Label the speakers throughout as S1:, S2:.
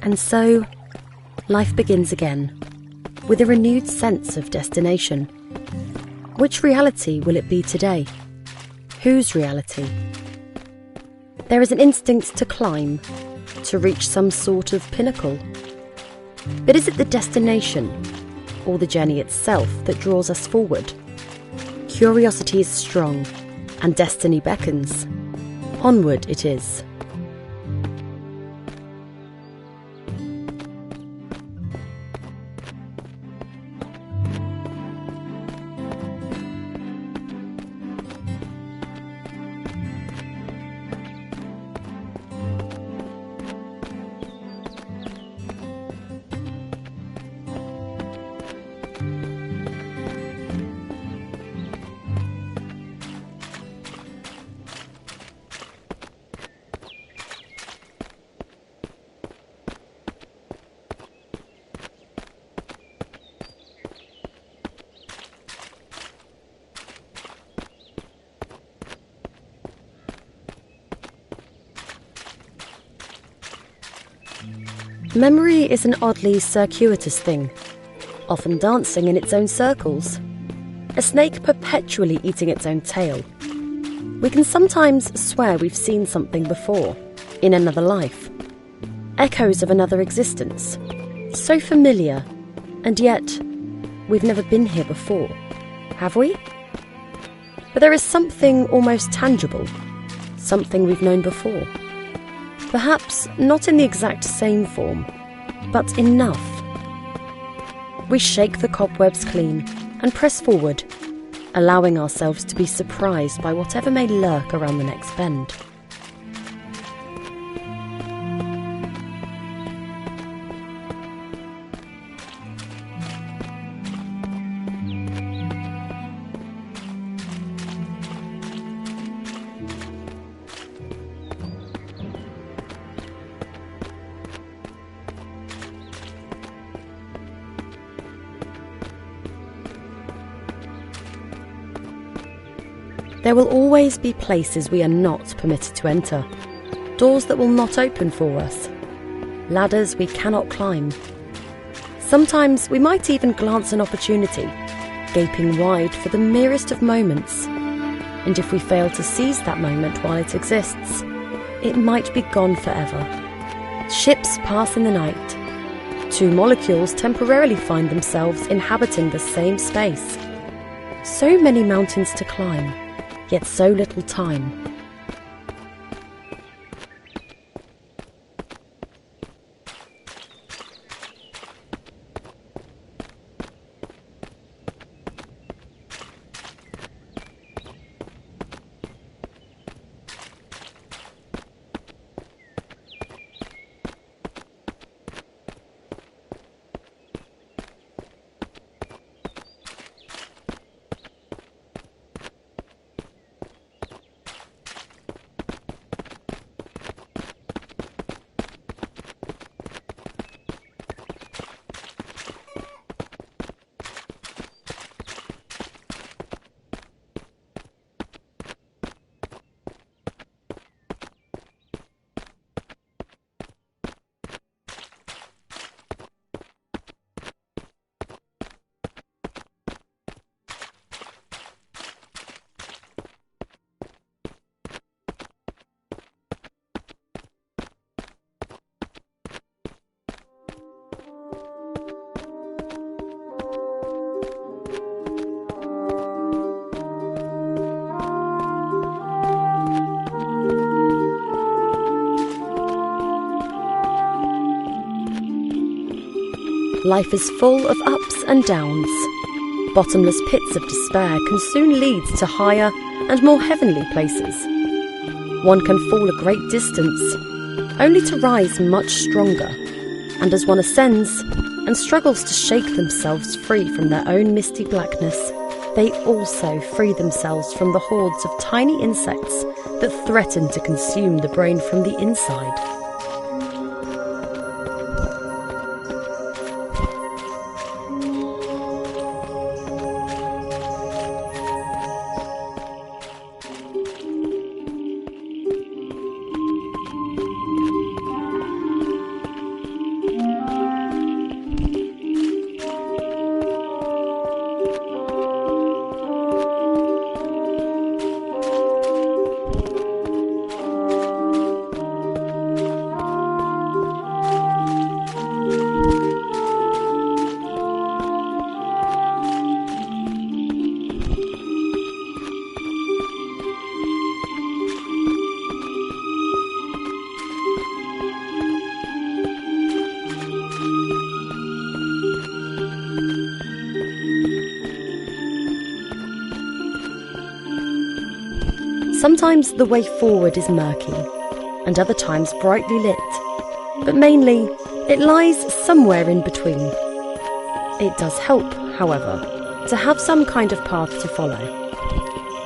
S1: And so, life begins again, with a renewed sense of destination. Which reality will it be today? Whose reality? There is an instinct to climb, to reach some sort of pinnacle. But is it the destination, or the journey itself, that draws us forward? Curiosity is strong, and destiny beckons. Onward it is. Memory is an oddly circuitous thing, often dancing in its own circles. A snake perpetually eating its own tail. We can sometimes swear we've seen something before, in another life. Echoes of another existence. So familiar, and yet we've never been here before, have we? But there is something almost tangible, something we've known before. Perhaps not in the exact same form, but enough. We shake the cobwebs clean and press forward, allowing ourselves to be surprised by whatever may lurk around the next bend. There will always be places we are not permitted to enter, doors that will not open for us, ladders we cannot climb. Sometimes we might even glance an opportunity, gaping wide for the merest of moments. And if we fail to seize that moment while it exists, it might be gone forever. Ships pass in the night. Two molecules temporarily find themselves inhabiting the same space. So many mountains to climb, yet so little time. Life is full of ups and downs. Bottomless pits of despair can soon lead to higher and more heavenly places. One can fall a great distance, only to rise much stronger, and as one ascends and struggles to shake themselves free from their own misty blackness, they also free themselves from the hordes of tiny insects that threaten to consume the brain from the inside. Sometimes the way forward is murky, and other times brightly lit, but mainly it lies somewhere in between. It does help, however, to have some kind of path to follow.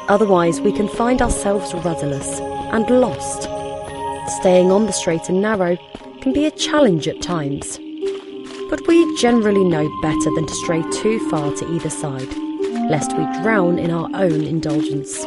S1: Otherwise we can find ourselves rudderless and lost. Staying on the straight and narrow can be a challenge at times, but we generally know better than to stray too far to either side, lest we drown in our own indulgence.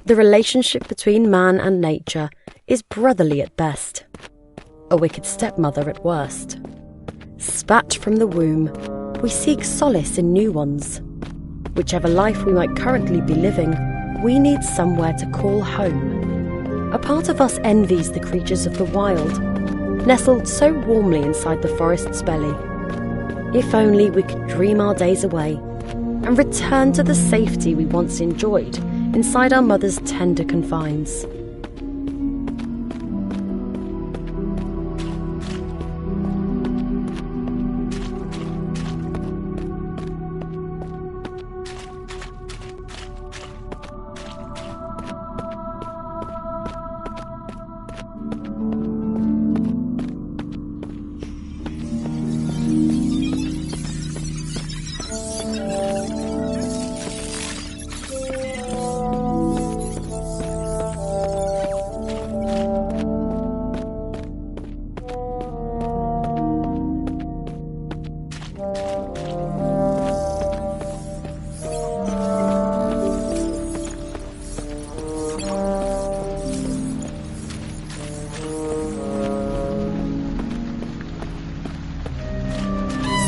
S1: The relationship between man and nature is brotherly at best, a wicked stepmother at worst. Spat from the womb, we seek solace in new ones. Whichever life we might currently be living, we need somewhere to call home. A part of us envies the creatures of the wild, nestled so warmly inside the forest's belly. If only we could dream our days away and return to the safety we once enjoyed inside our mother's tender confines.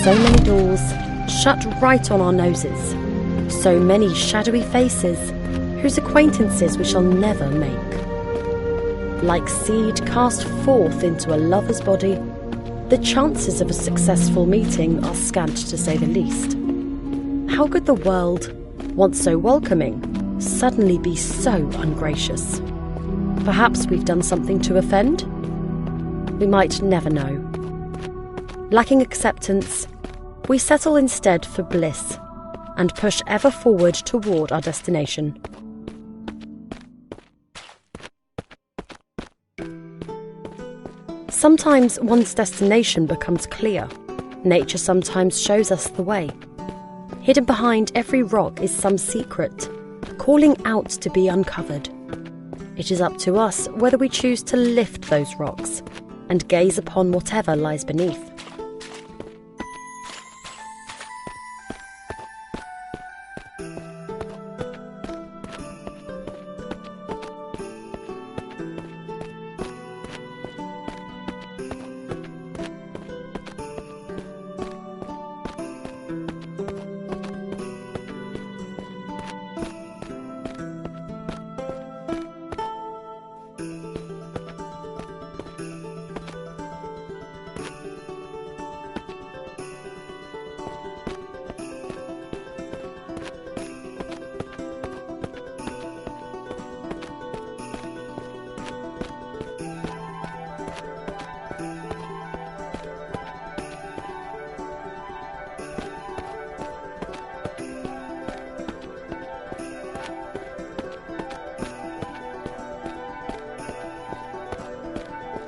S1: So many doors shut right on our noses, so many shadowy faces whose acquaintances we shall never make. Like seed cast forth into a lover's body, the chances of a successful meeting are scant to say the least. How could the world, once so welcoming, suddenly be so ungracious? Perhaps we've done something to offend? We might never know. Lacking acceptance, we settle instead for bliss and push ever forward toward our destination. Sometimes one's destination becomes clear. Nature sometimes shows us the way. Hidden behind every rock is some secret, calling out to be uncovered. It is up to us whether we choose to lift those rocks and gaze upon whatever lies beneath.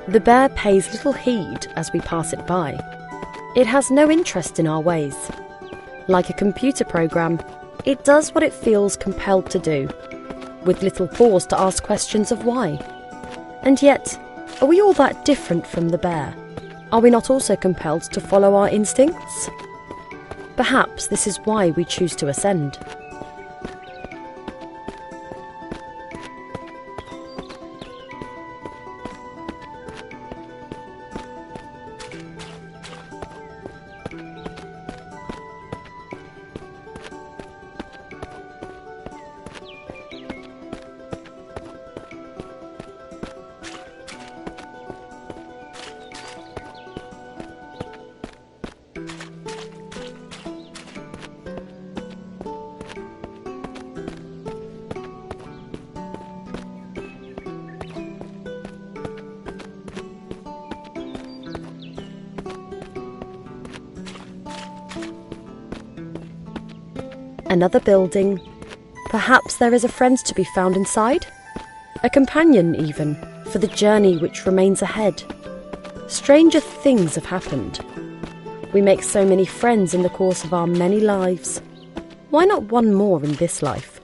S1: The bear pays little heed as we pass it by. It has no interest in our ways. Like a computer program, it does what it feels compelled to do, with little pause to ask questions of why. And yet, are we all that different from the bear? Are we not also compelled to follow our instincts? Perhaps this is why we choose to ascend. Another building. Perhaps there is a friend to be found inside? A companion, even, for the journey which remains ahead. Stranger things have happened. We make so many friends in the course of our many lives. Why not one more in this life?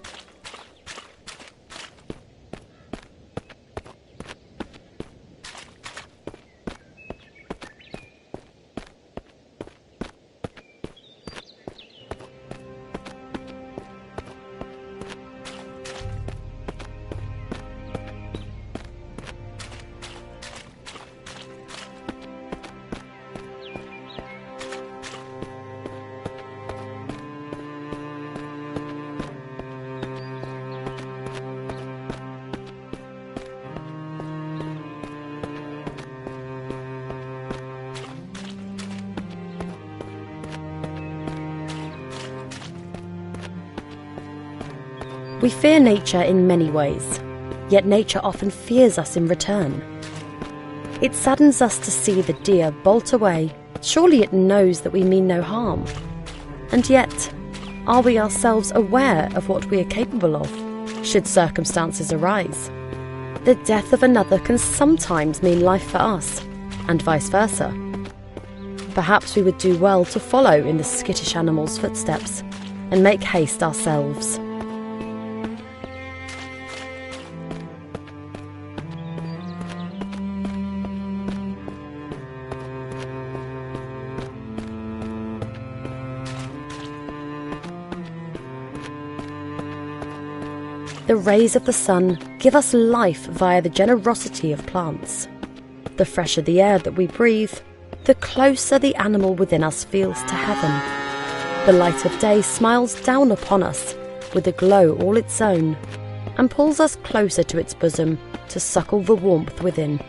S1: We fear nature in many ways, yet nature often fears us in return. It saddens us to see the deer bolt away. Surely it knows that we mean no harm. And yet, are we ourselves aware of what we are capable of, should circumstances arise? The death of another can sometimes mean life for us, and vice versa. Perhaps we would do well to follow in the skittish animal's footsteps and make haste ourselves. The rays of the sun give us life via the generosity of plants. The fresher the air that we breathe, the closer the animal within us feels to heaven. The light of day smiles down upon us with a glow all its own, and pulls us closer to its bosom to suckle the warmth within.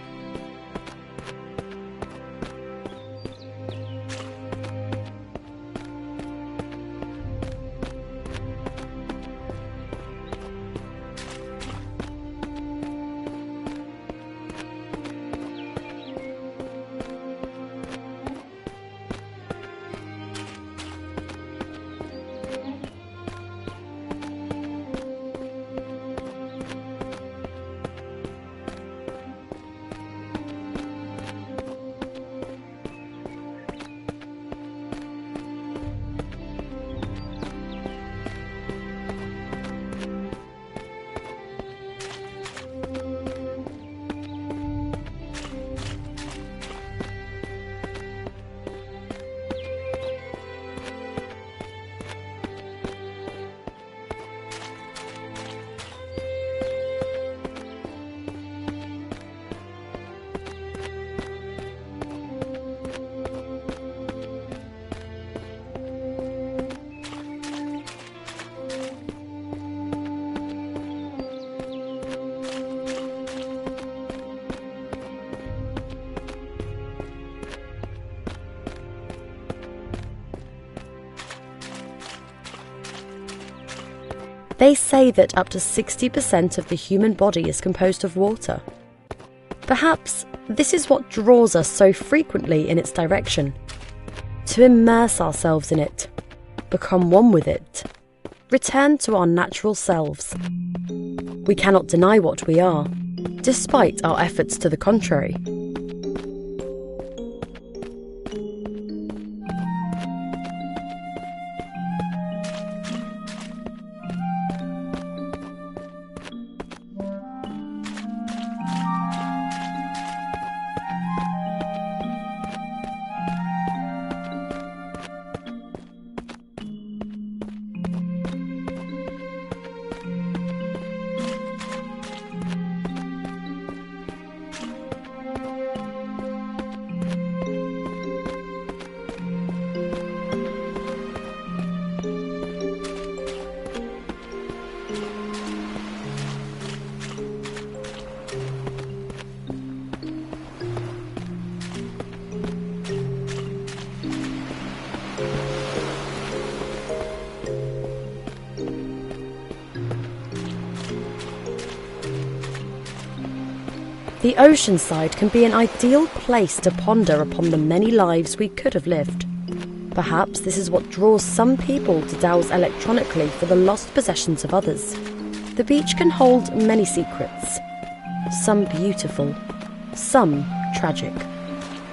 S1: They say that up to 60% of the human body is composed of water. Perhaps this is what draws us so frequently in its direction. To immerse ourselves in it, become one with it, return to our natural selves. We cannot deny what we are, despite our efforts to the contrary. The ocean side can be an ideal place to ponder upon the many lives we could have lived. Perhaps this is what draws some people to dowse electronically for the lost possessions of others. The beach can hold many secrets, some beautiful, some tragic.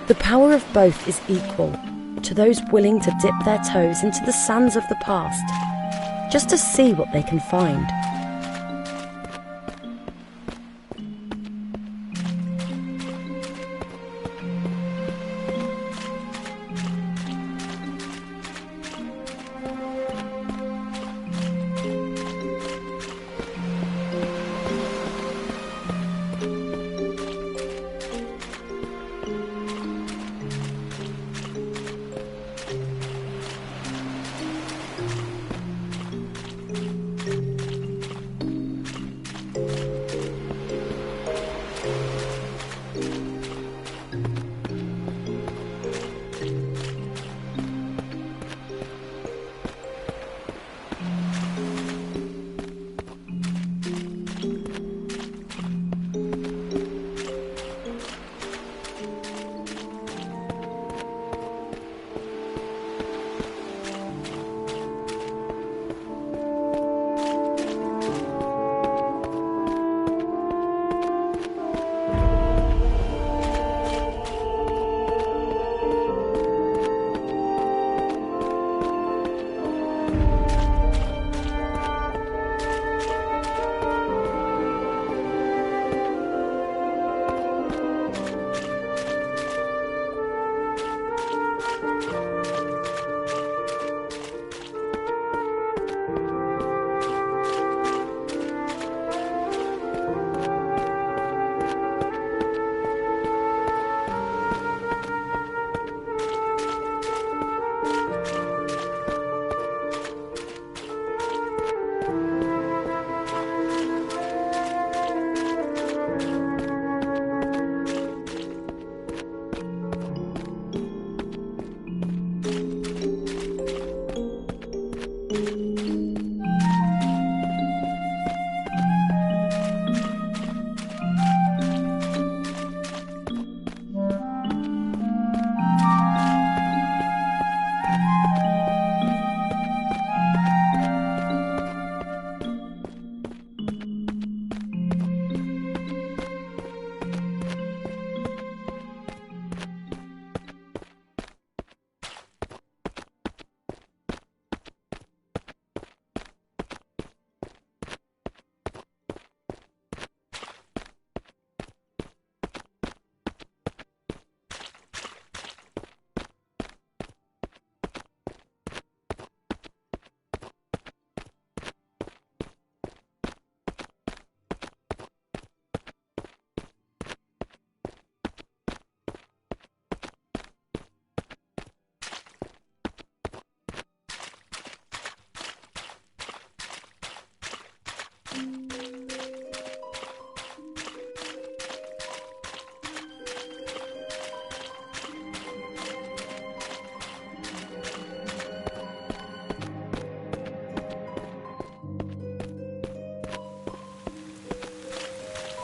S1: The power of both is equal to those willing to dip their toes into the sands of the past, just to see what they can find.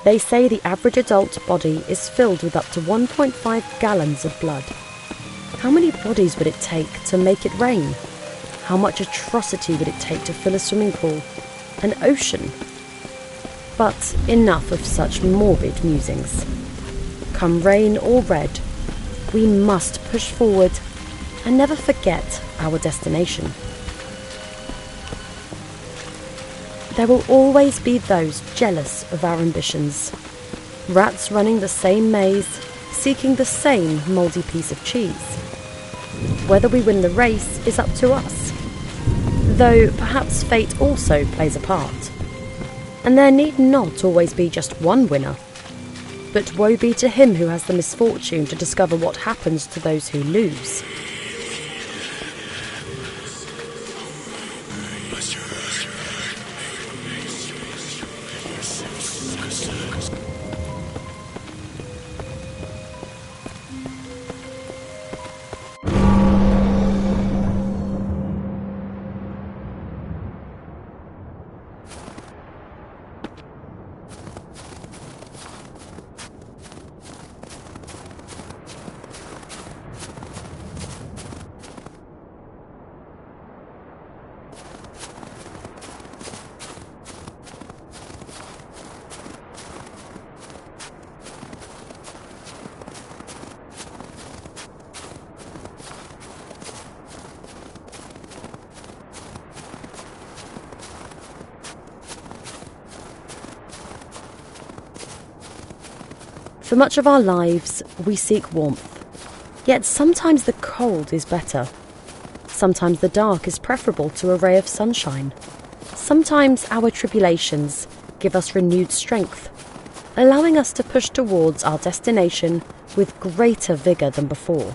S1: They say the average adult body is filled with up to 1.5 gallons of blood. How many bodies would it take to make it rain? How much atrocity would it take to fill a swimming pool, an ocean? But enough of such morbid musings. Come rain or red, we must push forward and never forget our destination. There will always be those jealous of our ambitions. Rats running the same maze, seeking the same mouldy piece of cheese. Whether we win the race is up to us, though perhaps fate also plays a part. And there need not always be just one winner. But woe be to him who has the misfortune to discover what happens to those who lose. For much of our lives, we seek warmth. Yet sometimes the cold is better. Sometimes the dark is preferable to a ray of sunshine. Sometimes our tribulations give us renewed strength, allowing us to push towards our destination with greater vigour than before.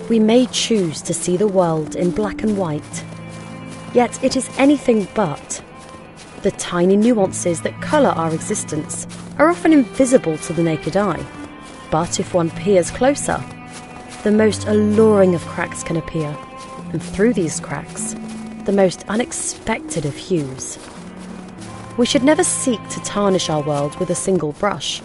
S1: We may choose to see the world in black and white, yet it is anything but. The tiny nuances that colour our existence are often invisible to the naked eye, but if one peers closer, the most alluring of cracks can appear, and through these cracks, the most unexpected of hues. We should never seek to tarnish our world with a single brush.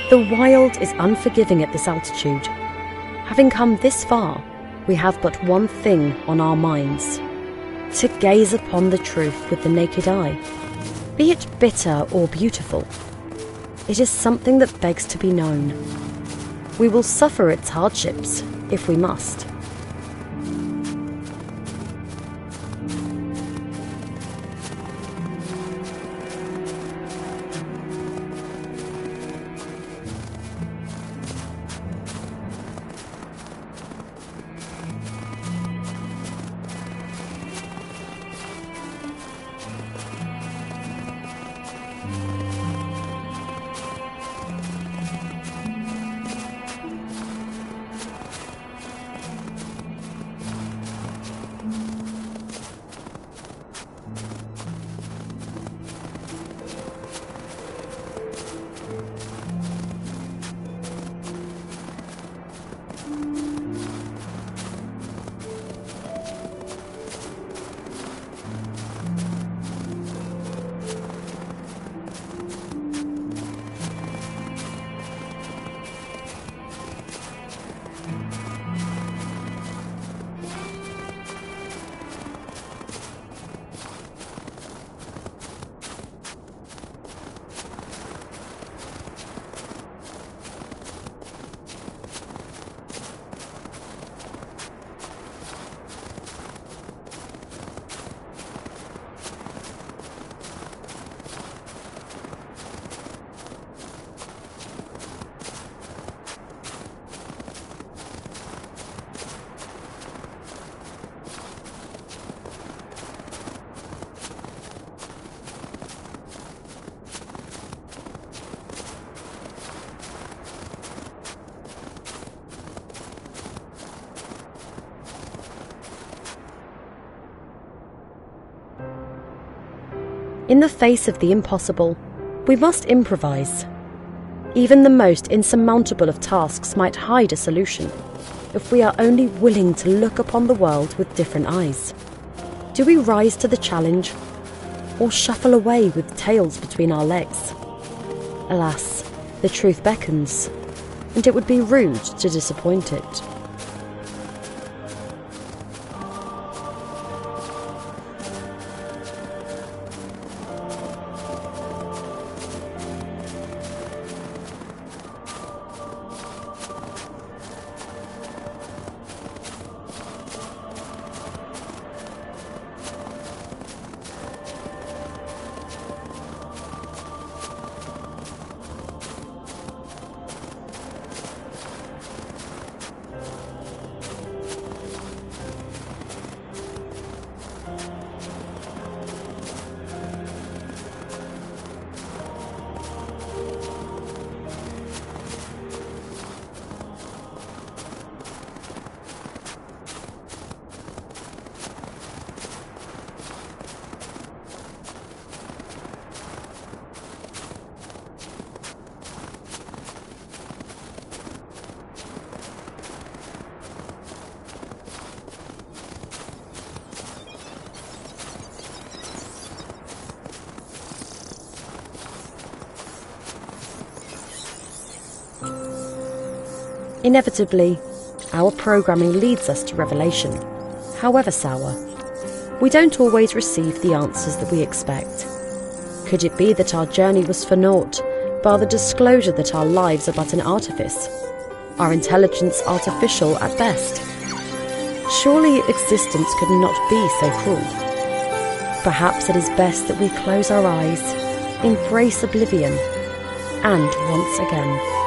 S1: The wild is unforgiving at this altitude. Having come this far, we have but one thing on our minds: to gaze upon the truth with the naked eye. Be it bitter or beautiful, it is something that begs to be known. We will suffer its hardships if we must. In the face of the impossible, we must improvise. Even the most insurmountable of tasks might hide a solution, if we are only willing to look upon the world with different eyes. Do we rise to the challenge, or shuffle away with tails between our legs? Alas, the truth beckons, and it would be rude to disappoint it. Inevitably, our programming leads us to revelation, however sour. We don't always receive the answers that we expect. Could it be that our journey was for naught, bar the disclosure that our lives are but an artifice, our intelligence artificial at best? Surely existence could not be so cruel. Perhaps it is best that we close our eyes, embrace oblivion, and once again